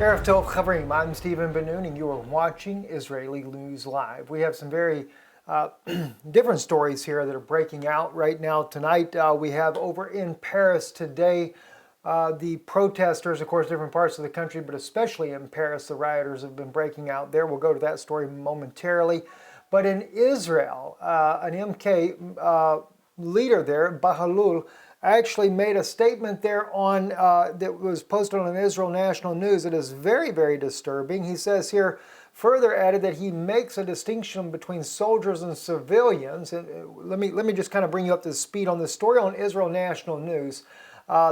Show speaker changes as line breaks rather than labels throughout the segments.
Erev Tov Chavrim, I'm Stephen Ben-Nun, and you are watching Israeli News Live. We have some very different stories here that are breaking out right now. Tonight, we have over in Paris today, the protesters, of course, different parts of the country, but especially in Paris, the rioters have been breaking out there. We'll go to that story momentarily. But in Israel, an MK leader there, Bahalul, actually made a statement there on that was posted on Israel National News. It is very, very disturbing. He says here, further added that he makes a distinction between soldiers and civilians. And let me just kind of bring you up to speed on this story on Israel National News.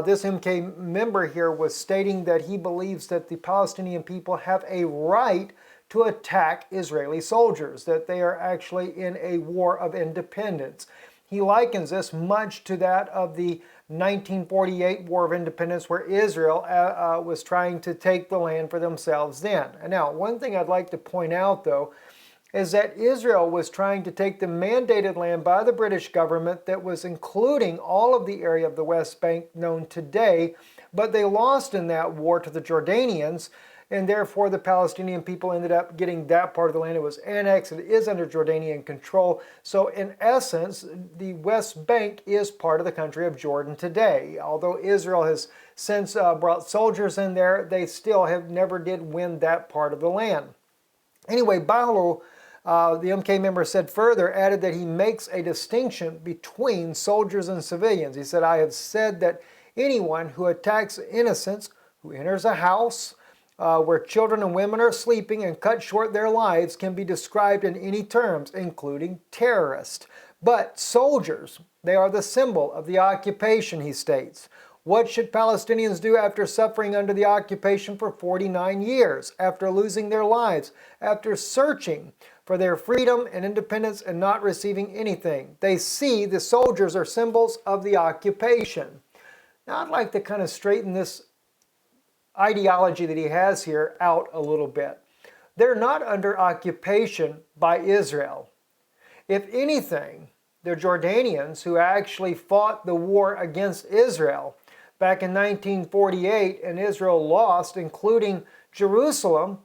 This MK member here was stating that he believes that the Palestinian people have a right to attack Israeli soldiers, that they are actually in a war of independence. He likens this much to that of the 1948 War of Independence, where Israel was trying to take the land for themselves then. And now, one thing I'd like to point out, though, is that Israel was trying to take the mandated land by the British government that was including all of the area of the West Bank known today, but they lost in that war to the Jordanians, and therefore the Palestinian people ended up getting that part of the land. It was annexed. It is under Jordanian control. So in essence, the West Bank is part of the country of Jordan today. Although Israel has since brought soldiers in there, they still have never did win that part of the land. Anyway, Bahlo, the MK member said further, added that he makes a distinction between soldiers and civilians. He said, I have said that anyone who attacks innocents, who enters a house, where children and women are sleeping and cut short their lives can be described in any terms, including terrorist. But soldiers, they are the symbol of the occupation, he states. What should Palestinians do after suffering under the occupation for 49 years, after losing their lives, after searching for their freedom and independence and not receiving anything? They see the soldiers are symbols of the occupation. Now, I'd like to kind of straighten this ideology that he has here out a little bit. They're not under occupation by Israel. If anything, the Jordanians, who actually fought the war against Israel back in 1948, and Israel lost, including Jerusalem,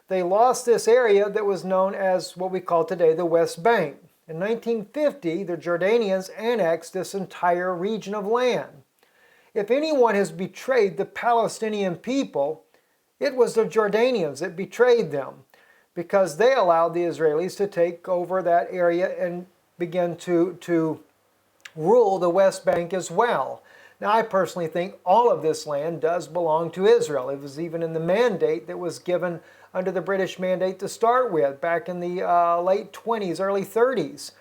they lost this area that was known as what we call today the West Bank. In 1950, the Jordanians annexed this entire region of land. If anyone has betrayed the Palestinian people, it was the Jordanians that betrayed them, because they allowed the Israelis to take over that area and begin to rule the West Bank as well. Now, I personally think all of this land does belong to Israel. It was even in the mandate that was given under the British mandate to start with back in the late 20s, early 30s.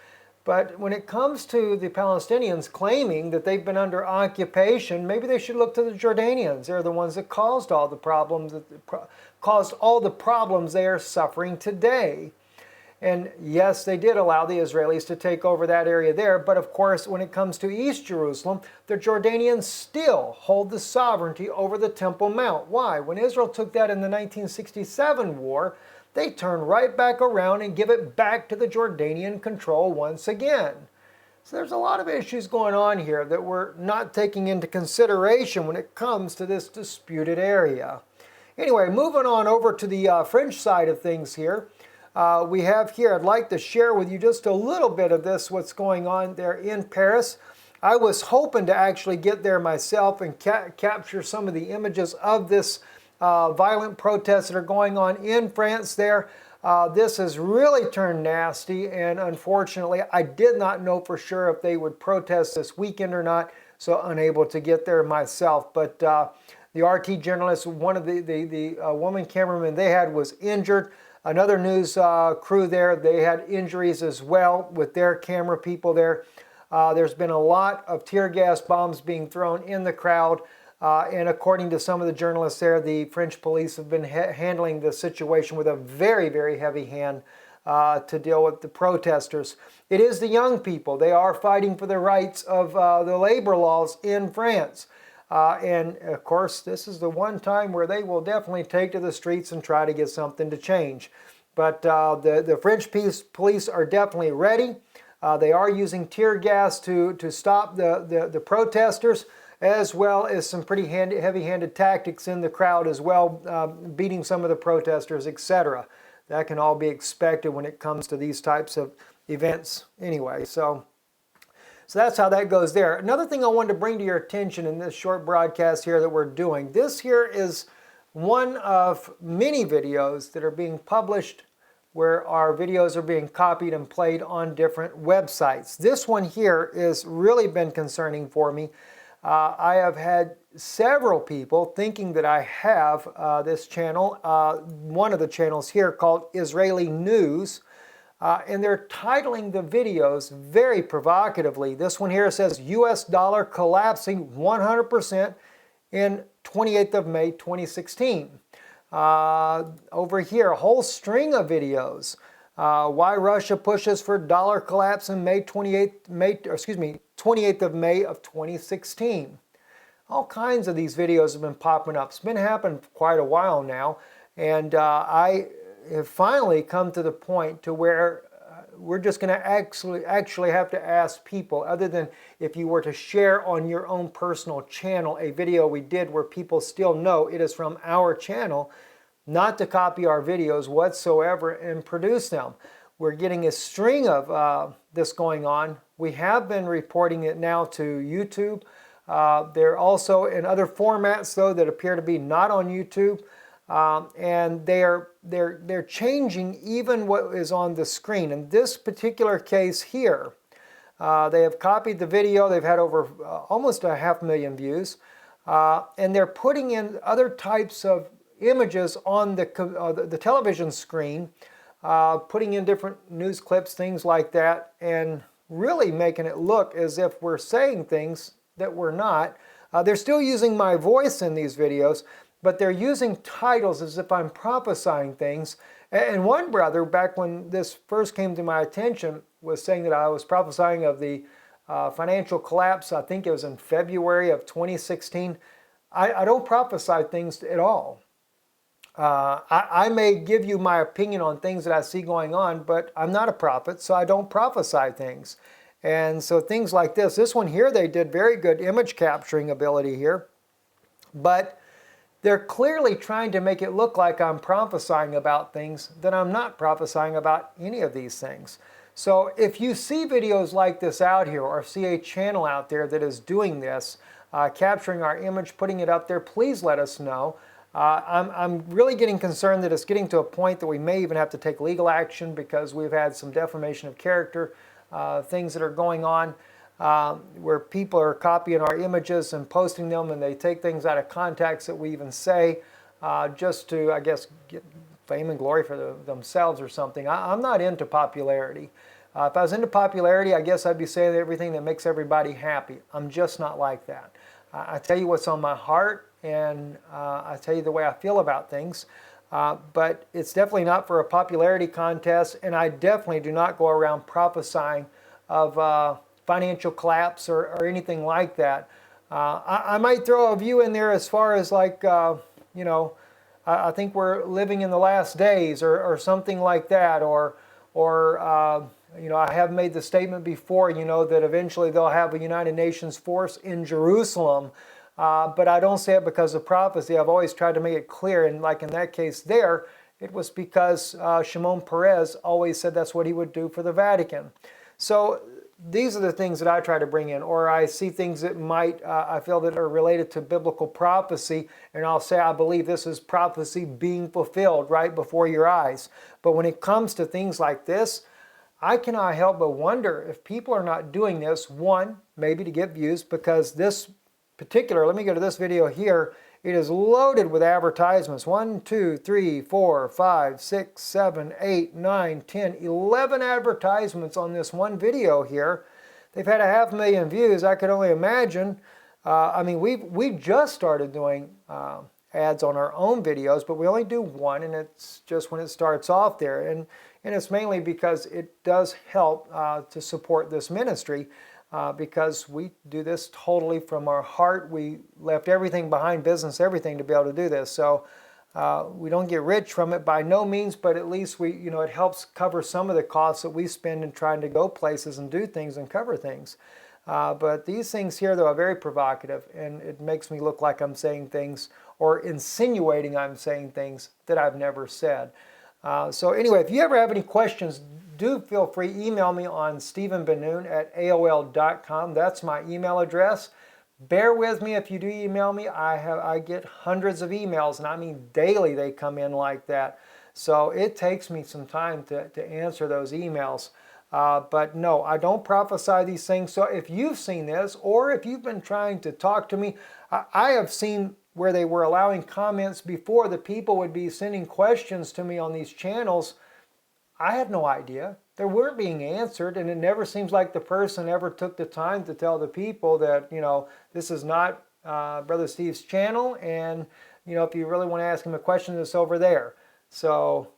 But when it comes to the Palestinians claiming that they've been under occupation, maybe they should look to the Jordanians. They're the ones that caused all the problems they are suffering today. And yes, they did allow the Israelis to take over that area there. But of course, when it comes to East Jerusalem, the Jordanians still hold the sovereignty over the Temple Mount. Why? When Israel took that in the 1967 war, they turn right back around and give it back to the Jordanian control once again. So there's a lot of issues going on here that we're not taking into consideration when it comes to this disputed area. Anyway, moving on over to the French side of things here. We have here, I'd like to share with you just a little bit of this, what's going on there in Paris. I was hoping to actually get there myself and capture some of the images of this violent protests that are going on in France there. This has really turned nasty, and unfortunately, I did not know for sure if they would protest this weekend or not, so unable to get there myself. But the RT journalist, one of the woman cameraman they had was injured. Another news crew there, they had injuries as well with their camera people there. There's been a lot of tear gas bombs being thrown in the crowd. And according to some of the journalists there, the French police have been handling the situation with a very, very heavy hand to deal with the protesters. It is the young people. They are fighting for the rights of the labor laws in France. And of course, this is the one time where they will definitely take to the streets and try to get something to change. But the French police are definitely ready. They are using tear gas to stop the protesters. as well as some pretty heavy-handed tactics in the crowd as well, beating some of the protesters, etc. That can all be expected when it comes to these types of events anyway. So that's how that goes there. Another thing I wanted to bring to your attention in this short broadcast here that we're doing, this here is one of many videos that are being published where our videos are being copied and played on different websites. This one here has really been concerning for me. I have had several people thinking that I have this channel, one of the channels here called Israeli News, and they're titling the videos very provocatively. This one here says US dollar collapsing 100% in 28th of May 2016. Over here, a whole string of videos. Why Russia pushes for dollar collapse in 28th of May of 2016. All kinds of these videos have been popping up. It's been happening for quite a while now, and I have finally come to the point to where we're just going to actually have to ask people, other than if you were to share on your own personal channel a video we did where people still know it is from our channel, not to copy our videos whatsoever and produce them. We're getting a string of this going on. We have been reporting it now to YouTube. They're also in other formats though that appear to be not on YouTube. And they're changing even what is on the screen. In this particular case here, they have copied the video. They've had over almost 500,000 views, and they're putting in other types of images on the television screen, putting in different news clips, things like that, and really making it look as if we're saying things that we're not. They're still using my voice in these videos, but they're using titles as if I'm prophesying things. And one brother, back when this first came to my attention, was saying that I was prophesying of the financial collapse. I think it was in February of 2016. I don't prophesy things at all. I may give you my opinion on things that I see going on, but I'm not a prophet, so I don't prophesy things. And so things like this one here, they did very good image capturing ability here, but they're clearly trying to make it look like I'm prophesying about things that I'm not prophesying about any of these things. So if you see videos like this out here, or see a channel out there that is doing this, capturing our image, putting it up there, please let us know. I'm really getting concerned that it's getting to a point that we may even have to take legal action because we've had some defamation of character, things that are going on. Where people are copying our images and posting them, and they take things out of context that we even say just to, I guess, get fame and glory for themselves or something. I'm not into popularity. If I was into popularity, I guess I'd be saying everything that makes everybody happy. I'm just not like that. I tell you what's on my heart, and I tell you the way I feel about things. But it's definitely not for a popularity contest, and I definitely do not go around prophesying of financial collapse or anything like that. I might throw a view in there as far as like, you know, I think we're living in the last days or something like that, or you know, I have made the statement before, you know, that eventually they'll have a United Nations force in Jerusalem, but I don't say it because of prophecy. I've always tried to make it clear, and like in that case there, it was because Shimon Peres always said that's what he would do for the Vatican. So these are the things that I try to bring in, or I see things that might, I feel that are related to biblical prophecy, and I'll say I believe this is prophecy being fulfilled right before your eyes. But when it comes to things like this, I cannot help but wonder if people are not doing this, one, maybe to get views, because this particular, let me go to this video here, it is loaded with advertisements. 1, 2, 3, 4, 5, 6, 7, 8, 9, 10, 11 advertisements on this one video here. They've had 500,000 views. I could only imagine. I mean, we've just started doing ads on our own videos, but we only do one, and it's just when it starts off there. And it's mainly because it does help to support this ministry. Because we do this totally from our heart. We left everything behind, business, everything, to be able to do this. So we don't get rich from it by no means, but at least we, you know, it helps cover some of the costs that we spend in trying to go places and do things and cover things. But these things here, though, are very provocative, and it makes me look like I'm saying things or insinuating I'm saying things that I've never said. So anyway, if you ever have any questions, do feel free, email me on stephenbenoon@aol.com. That's my email address. Bear with me if you do email me. I get hundreds of emails, and I mean daily they come in like that. So it takes me some time to answer those emails. But no, I don't prophesy these things. So if you've seen this, or if you've been trying to talk to me, I have seen where they were allowing comments before the people would be sending questions to me on these channels. I had no idea. They weren't being answered, and it never seems like the person ever took the time to tell the people that, this is not Brother Steve's channel, and, if you really want to ask him a question, it's over there. So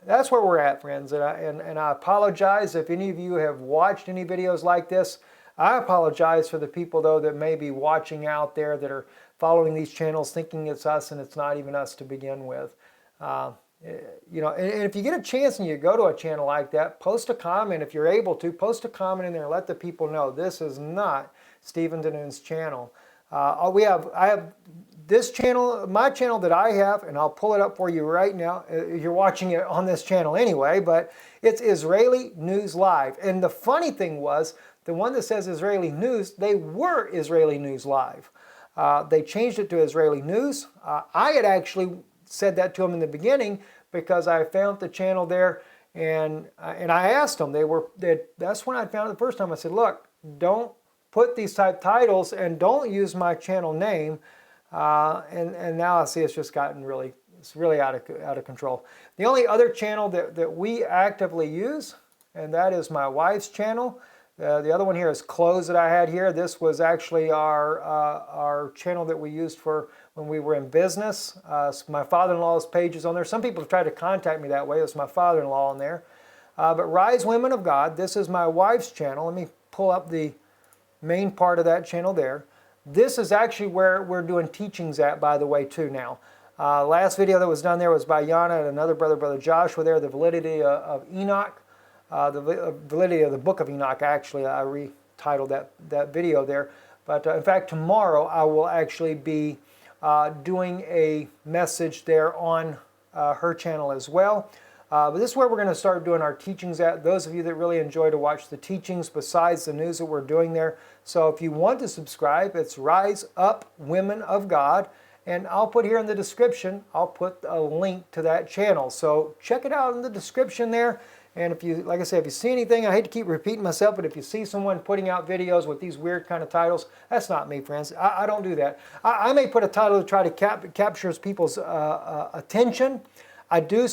that's where we're at, friends, and I apologize if any of you have watched any videos like this. I apologize for the people, though, that may be watching out there that are following these channels thinking it's us, and it's not even us to begin with. And if you get a chance and you go to a channel like that, post a comment if you're able to. Post a comment in there and let the people know this is not Stephen Denoon's channel. I have this channel, my channel that I have, and I'll pull it up for you right now. You're watching it on this channel anyway, but it's Israeli News Live. And the funny thing was, the one that says Israeli News, they were Israeli News Live. They changed it to Israeli News. I had actually said that to them in the beginning because I found the channel there, and I asked them. That's when I found it the first time. I said, look, don't put these type titles and don't use my channel name. And now I see it's just gotten really out of control. The only other channel that we actively use, and that is my wife's channel. The other one here is Clothes that I had here. This was actually our channel that we used for when we were in business. So my father-in-law's page is on there. Some people have tried to contact me that way. It's my father-in-law on there. But Rise Women of God, this is my wife's channel. Let me pull up the main part of that channel there. This is actually where we're doing teachings at, by the way, too now. Last video that was done there was by Yana and another brother Joshua there, the validity of Enoch. The validity of the book of Enoch, actually. I retitled that video there. But in fact, tomorrow I will actually be doing a message there on her channel as well. But this is where we're going to start doing our teachings at. Those of you that really enjoy to watch the teachings besides the news that we're doing there. So if you want to subscribe, it's Rise Up Women of God. And I'll put here in the description, I'll put a link to that channel. So check it out in the description there. And if you, like I said, if you see anything, I hate to keep repeating myself, but if you see someone putting out videos with these weird kind of titles, that's not me, friends. I don't do that. I may put a title to try to capture people's attention. I do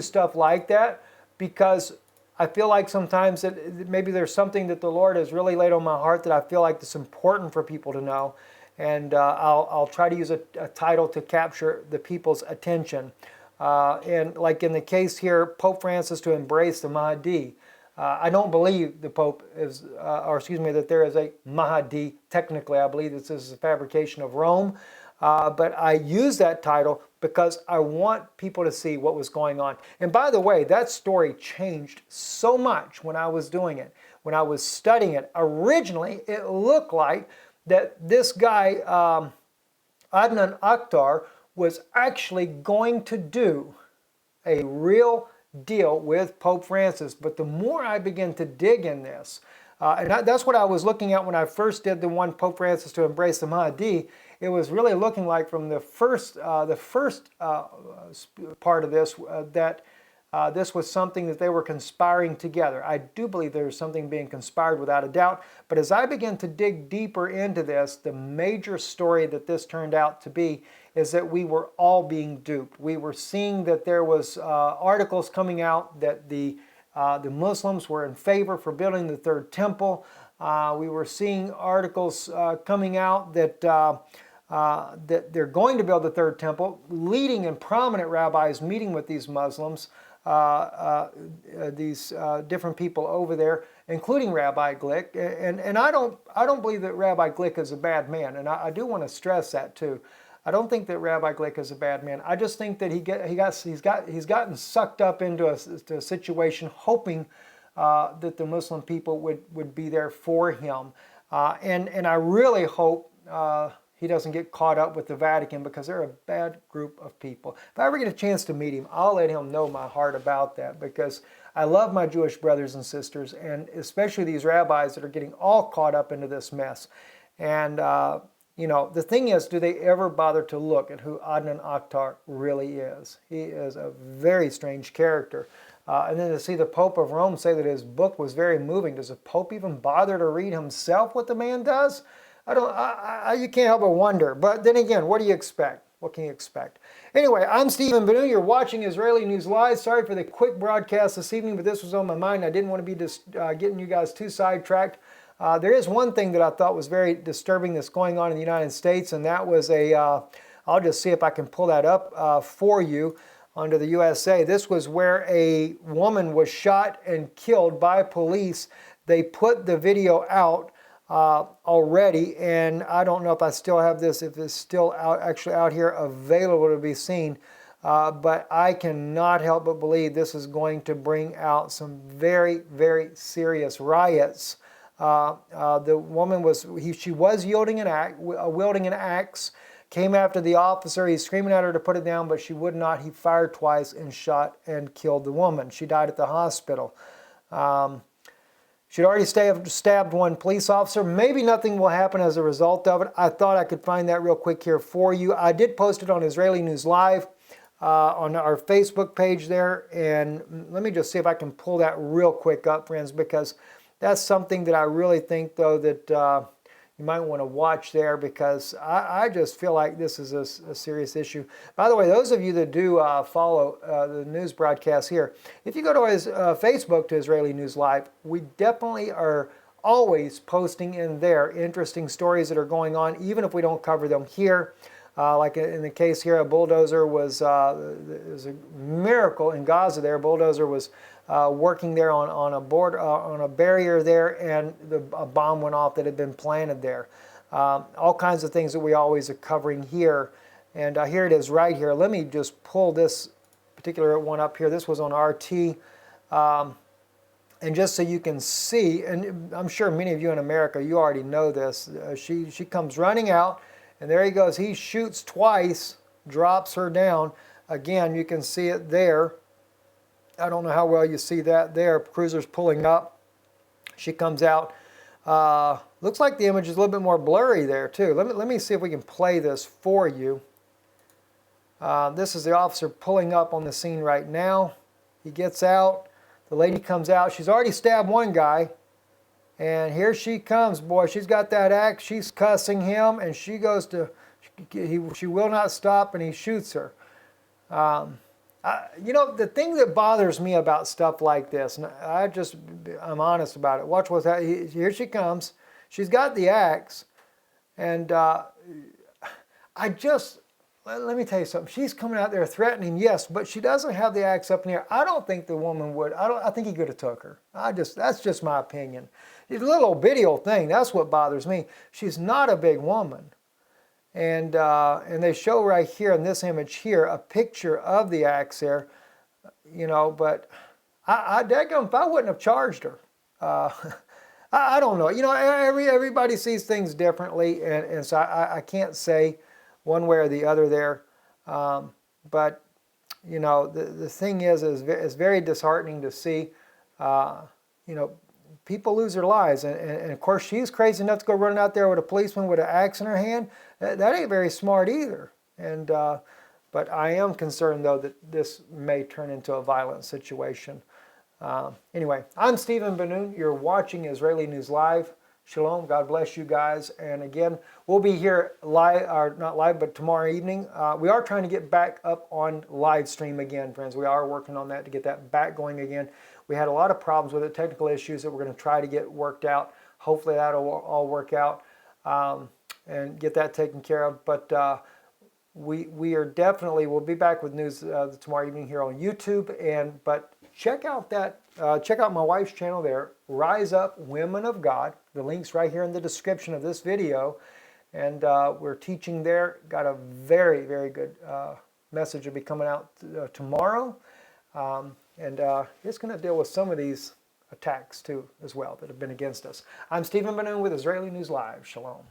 stuff like that because I feel like sometimes that maybe there's something that the Lord has really laid on my heart that I feel like that's important for people to know. And I'll try to use a title to capture the people's attention. And like in the case here, Pope Francis to embrace the Mahdi. I don't believe the Pope is, that there is a Mahdi. Technically, I believe this is a fabrication of Rome. But I use that title because I want people to see what was going on. And by the way, that story changed so much when I was doing it, when I was studying it. Originally, it looked like that this guy, Adnan Akhtar, was actually going to do a real deal with Pope Francis. But the more I began to dig in this, and that's what I was looking at when I first did the one Pope Francis to embrace the Mahdi. It was really looking like from the first part of this that this was something that they were conspiring together. I do believe there was something being conspired without a doubt. But as I began to dig deeper into this, the major story that this turned out to be is that we were all being duped. We were seeing that there was articles coming out that the Muslims were in favor for building the third temple. We were seeing articles coming out that that they're going to build the third temple, leading and prominent rabbis meeting with these Muslims, these different people over there, including Rabbi Glick. And I don't believe that Rabbi Glick is a bad man, and I do want to stress that too. I don't think that Rabbi Glick is a bad man. I just think that he's gotten sucked up into a situation, hoping that the Muslim people would be there for him. And I really hope he doesn't get caught up with the Vatican, because they're a bad group of people. If I ever get a chance to meet him, I'll let him know my heart about that, because I love my Jewish brothers and sisters, and especially these rabbis that are getting all caught up into this mess. And, the thing is, do they ever bother to look at who Adnan Akhtar really is? He is a very strange character. And then to see the Pope of Rome say that his book was very moving. Does the Pope even bother to read himself what the man does? You can't help but wonder. But then again, what do you expect? What can you expect? Anyway, I'm Stephen Benu. You're watching Israeli News Live. Sorry for the quick broadcast this evening, but this was on my mind. I didn't want to be getting you guys too sidetracked. There is one thing that I thought was very disturbing that's going on in the United States, and that was I'll just see if I can pull that up for you under the USA. This was where a woman was shot and killed by police. They put the video out already, and I don't know if I still have this, if it's still actually out here available to be seen, but I cannot help but believe this is going to bring out some very, very serious riots. The woman she was wielding an axe, came after the officer. He's screaming at her to put it down, but she would not. He fired twice and shot and killed the woman. She died at the hospital. She'd already stabbed one police officer. Maybe nothing will happen as a result of it. I thought I could find that real quick here for you. I did post it on Israeli News Live on our Facebook page there. And let me just see if I can pull that real quick up, friends, because that's something that I really think, though, that you might want to watch there, because I just feel like this is a serious issue. By the way, those of you that do follow the news broadcast here, if you go to his Facebook to Israeli News Live, we definitely are always posting in there interesting stories that are going on, even if we don't cover them here. Like in the case here, a bulldozer was it was a miracle in Gaza there. A bulldozer was working there on a barrier there, and a bomb went off that had been planted there. All kinds of things that we always are covering here. And here it is right here. Let me just pull this particular one up here. This was on RT. And just so you can see, and I'm sure many of you in America, you already know this. She comes running out, and there he goes. He shoots twice, drops her down. Again, you can see it there. I don't know how well you see that there. Cruiser's pulling up. She comes out. Looks like the image is a little bit more blurry there too. Let me see if we can play this for you. This is the officer pulling up on the scene right now. He gets out. The lady comes out. She's already stabbed one guy. And here she comes, boy. She's got that axe. She's cussing him, and she goes to, she will not stop, and he shoots her. The thing that bothers me about stuff like this, and I'm honest about it. Watch what's happening. Here she comes. She's got the axe, and let me tell you something. She's coming out there threatening, yes, but she doesn't have the axe up in the air. I don't think the woman would. I think he could have took her. That's just my opinion. It's a little bitty old thing. That's what bothers me. She's not a big woman. And they show right here in this image here a picture of the axe there, but if I wouldn't have charged her. I don't know. Everybody sees things differently, and so I can't say one way or the other there. But the thing is it's very disheartening to see, people lose their lives. And of course, she's crazy enough to go running out there with a policeman with an axe in her hand. That ain't very smart either. And but I am concerned, though, that this may turn into a violent situation. Anyway, I'm Stephen Benoon. You're watching Israeli News Live. Shalom. God bless you guys. And again, we'll be here live, or not live, but tomorrow evening. We are trying to get back up on live stream again, friends. We are working on that to get that back going again. We had a lot of problems with it, technical issues that we're going to try to get worked out. Hopefully that'll all work out and get that taken care of. But we are definitely, we'll be back with news tomorrow evening here on YouTube. But check out my wife's channel there, Rise Up Women of God. The link's right here in the description of this video. And we're teaching there. Got a very, very good message will be coming out tomorrow. And it's going to deal with some of these attacks too as well that have been against us. I'm Stephen Benoon with Israeli News Live. Shalom.